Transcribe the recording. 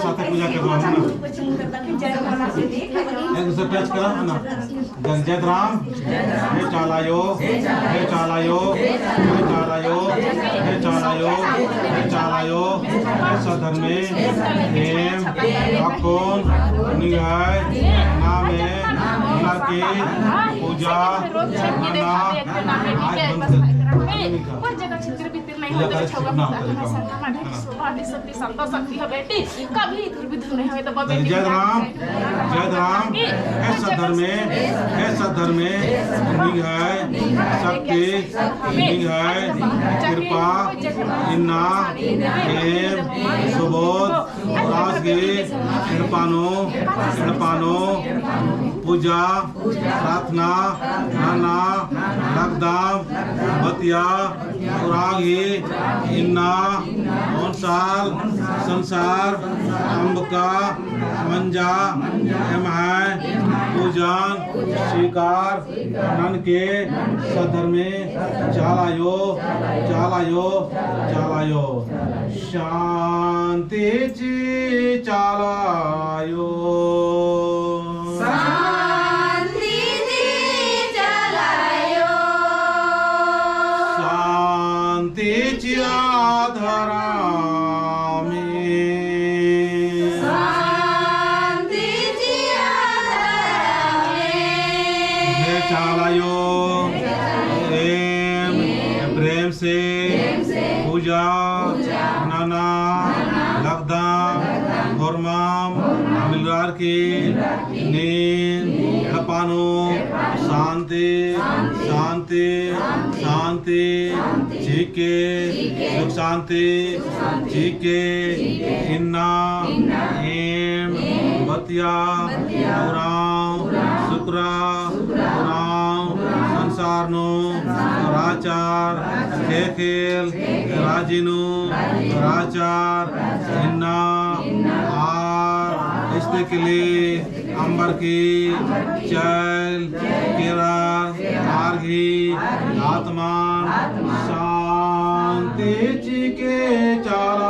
साथे पूजा करवा ना एक दूसरे टच करा ना जय राम हे चालायो हे चालायो हे चालायो हे चालायो हे चालायो ऐसा धर्मे एम अकोन निगाय नामे की पूजा नाना कोई जगह छितर बितर नहीं होता छौवा भाभी शक्ति संता शक्ति है बेटी कभी इधर बिधर नहीं होए तो बेटी जय राम ऐसा धर्मे निगाय शक्ति निगाय कृपा इन्ना एम सुबोध राजगी कृपानो पूजा प्रार्थना नाना लगदाम बतिया उरागी इन्ना ओंसाल संसार अंबका मंजा एमहाय पूजन स्वीकार नन के सधर्मे चालायो शांति जी चालायो प्रेम से पूजा नाना लगदाम होरमाम मिलवार की नींद हपानो शांति शांति शांति चीके सुख शांति चीके इन्ना एम बतिया उराम शुक्रा उराम संसारनो राचार खेल राजिनु राचार इन्ना आर इस्तिकली अंबर की चैल किरार मार्गी आत्मान शांति चिके चाला